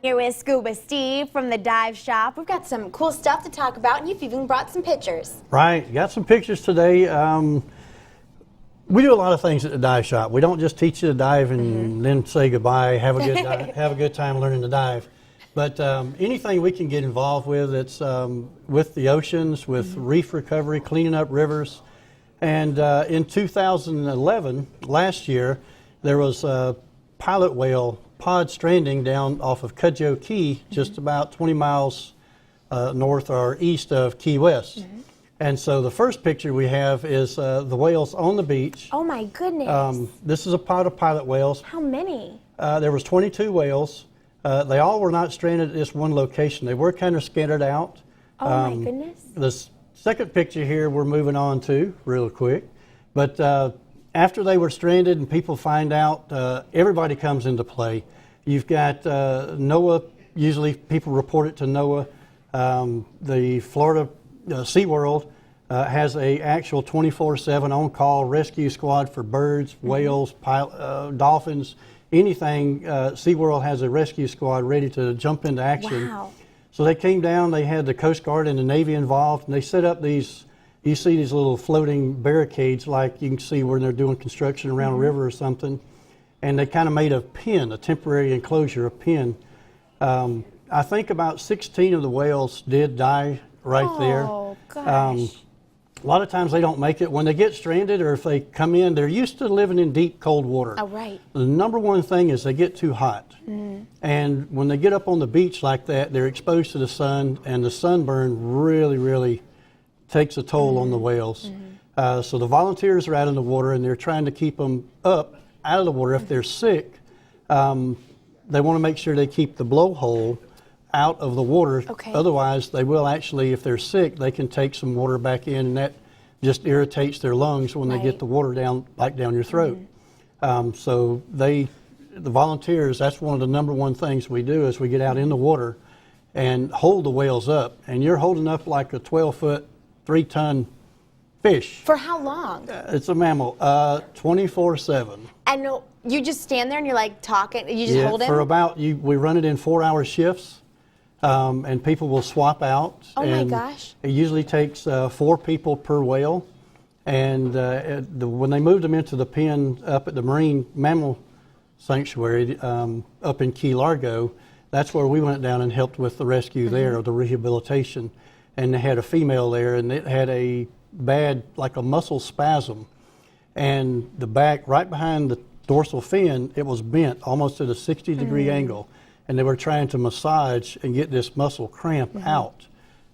Here with Scuba Steve from the dive shop. We've got some cool stuff to talk about, and you've even brought some pictures. Right, got some pictures today. We do a lot of things at the dive shop. We don't just teach you to dive and then say goodbye, have a good time learning to dive. But anything we can get involved with, it's with the oceans, with reef recovery, cleaning up rivers. And in 2011, last year, there was a pilot whale pod stranding down off of Cudjoe Key, just about 20 miles north or east of Key West. And so the first picture we have is the whales on the beach. Oh my goodness. This is a pod of pilot whales. How many? There was 22 whales. They all were not stranded at this one location. They were kind of scattered out. Oh my goodness. The second picture here we're moving on to real quick. But after they were stranded and people find out, everybody comes into play. You've got NOAA, usually people report it to NOAA. The Florida SeaWorld has a actual 24/7 on-call rescue squad for birds, whales, dolphins, anything. SeaWorld has a rescue squad ready to jump into action. Wow. So they came down, they had the Coast Guard and the Navy involved, and they set up these, you see these little floating barricades like you can see when they're doing construction around a river or something. And they kind of made a pen, a temporary enclosure, a pen. I think about 16 of the whales did die right there. Oh, gosh. A lot of times they don't make it. When they get stranded or if they come in, they're used to living in deep, cold water. Oh, right. The number one thing is they get too hot. And when they get up on the beach like that, they're exposed to the sun, and the sunburn really, really takes a toll on the whales. So the volunteers are out in the water, and they're trying to keep them up out of the water. If they're sick, they want to make sure they keep the blowhole out of the water. Okay. Otherwise, they will actually, if they're sick, they can take some water back in, and that just irritates their lungs when they get the water down, like down your throat. So the volunteers, that's one of the number one things we do is we get out in the water and hold the whales up. And you're holding up like a 12-foot, 3-ton fish. For how long? It's a mammal, 24/7. And you just stand there and you're like talking, you just hold it? For about, we run it in 4-hour shifts, and people will swap out. Oh my gosh. It usually takes 4 people per whale. And when they moved them into the pen up at the Marine Mammal Sanctuary up in Key Largo, that's where we went down and helped with the rescue there, or the rehabilitation. And they had a female there, and it had a bad, like a muscle spasm. And the back, right behind the dorsal fin, it was bent almost at a 60-degree angle. And they were trying to massage and get this muscle cramp out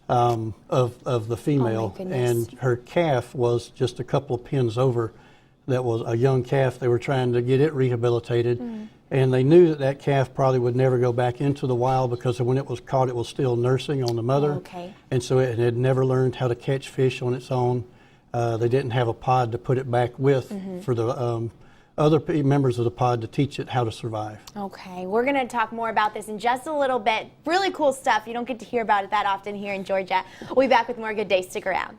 of the female. And her calf was just a couple of pins over. That was a young calf. They were trying to get it rehabilitated. And they knew that that calf probably would never go back into the wild because when it was caught, it was still nursing on the mother. And so it had never learned how to catch fish on its own. They didn't have a pod to put it back with for the other members of the pod to teach it how to survive. Okay, we're going to talk more about this in just a little bit. Really cool stuff. You don't get to hear about it that often here in Georgia. We'll be back with more Good Day. Stick around.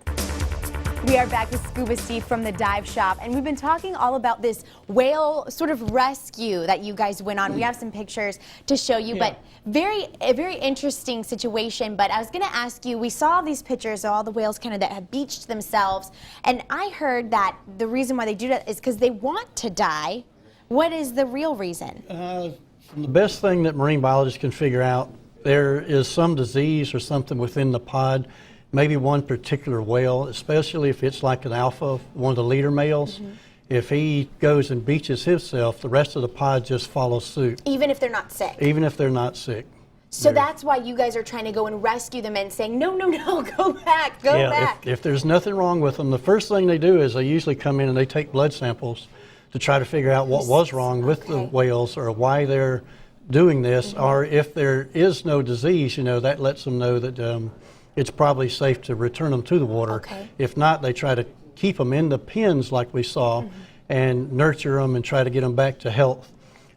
We are back with Scuba Steve from the dive shop, and we've been talking all about this whale sort of rescue that you guys went on. We have some pictures to show you, but a very interesting situation. But I was going to ask you, we saw these pictures of all the whales kind of that have beached themselves, and I heard that the reason why they do that is because they want to die. What is the real reason? The best thing that marine biologists can figure out, there is some disease or something within the pod. Maybe one particular whale, especially if it's like an alpha, one of the leader males, if he goes and beaches himself, the rest of the pod just follows suit. Even if they're not sick? Even if they're not sick. So that's why you guys are trying to go and rescue them and saying, no, no, no, go back, go back. If there's nothing wrong with them, the first thing they do is they usually come in and they take blood samples to try to figure out what was wrong with the whales or why they're doing this, or if there is no disease, that lets them know that it's probably safe to return them to the water. If not, they try to keep them in the pens like we saw and nurture them and try to get them back to health.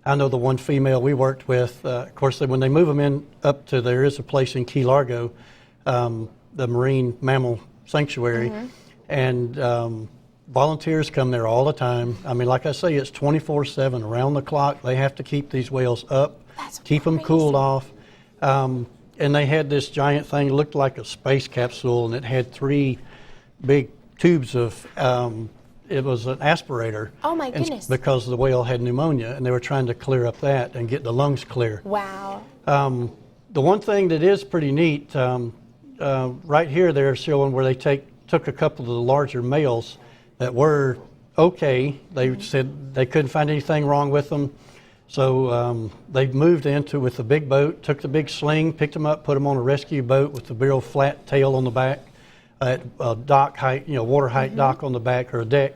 I know the one female we worked with, of course, when they move them in up to, there is a place in Key Largo, the Marine Mammal Sanctuary, and volunteers come there all the time. I mean, like I say, it's 24/7, around the clock. They have to keep these whales up, keep them cooled off. And they had this giant thing, looked like a space capsule, and it had 3 big tubes of, it was an aspirator. Oh my and goodness. because the whale had pneumonia, and they were trying to clear up that and get the lungs clear. Wow. The one thing that is pretty neat, right here they're showing where they took a couple of the larger males that were okay. They said they couldn't find anything wrong with them. So they moved into with the big boat, took the big sling, picked them up, put them on a rescue boat with the real flat tail on the back, at dock height, water height dock on the back or a deck.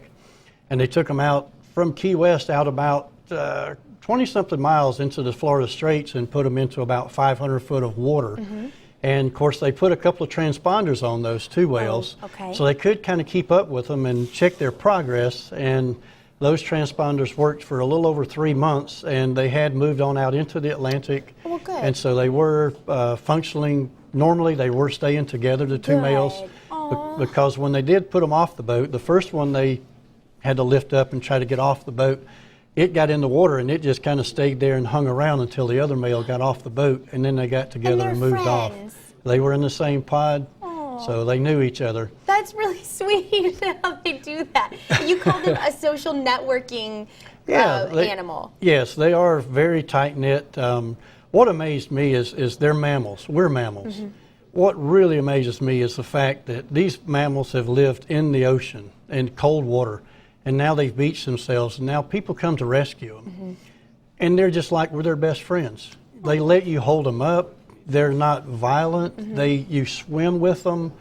And they took them out from Key West out about 20-something miles into the Florida Straits and put them into about 500 foot of water. And of course, they put a couple of transponders on those 2 whales, okay. so they could kind of keep up with them and check their progress. And those transponders worked for a little over 3 months, and they had moved on out into the Atlantic. Oh, good. And so they were functioning normally. They were staying together, the 2 males, because when they did put them off the boat, the first one they had to lift up and try to get off the boat. It got in the water, and it just kind of stayed there and hung around until the other male got off the boat, and then they got together and moved off. They were in the same pod, so they knew each other. That's really sweet how they do that. You called them a social networking animal. Yes, they are very tight-knit. What amazed me is they're mammals. We're mammals. What really amazes me is the fact that these mammals have lived in the ocean, in cold water, and now they've beached themselves, and now people come to rescue them. And they're just like we're their best friends. They let you hold them up. They're not violent. You swim with them.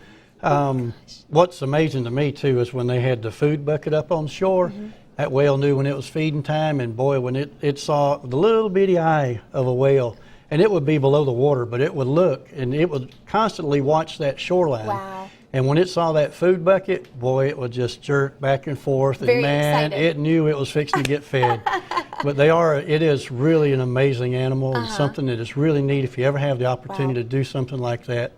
What's amazing to me, too, is when they had the food bucket up on shore, that whale knew when it was feeding time, and boy, when it saw the little bitty eye of a whale, and it would be below the water, but it would look, and it would constantly watch that shoreline. Wow. And when it saw that food bucket, boy, it would just jerk back and forth. Very and man, excited. it knew it was fixing to get fed. But it is really an amazing animal and something that is really neat. If you ever have the opportunity to do something like that,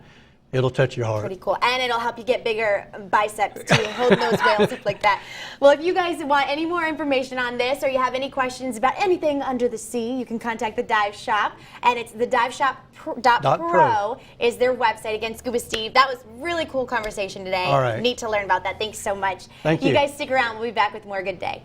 it'll touch your heart. Pretty cool. And it'll help you get bigger biceps too, holding those whales up like that. Well, if you guys want any more information on this or you have any questions about anything under the sea, you can contact the Dive Shop. And it's the diveshop.pro is their website. Again, Scuba Steve, that was really cool conversation today. All right. Neat to learn about that. Thanks so much. Thank you. You guys stick around. We'll be back with more Good Day.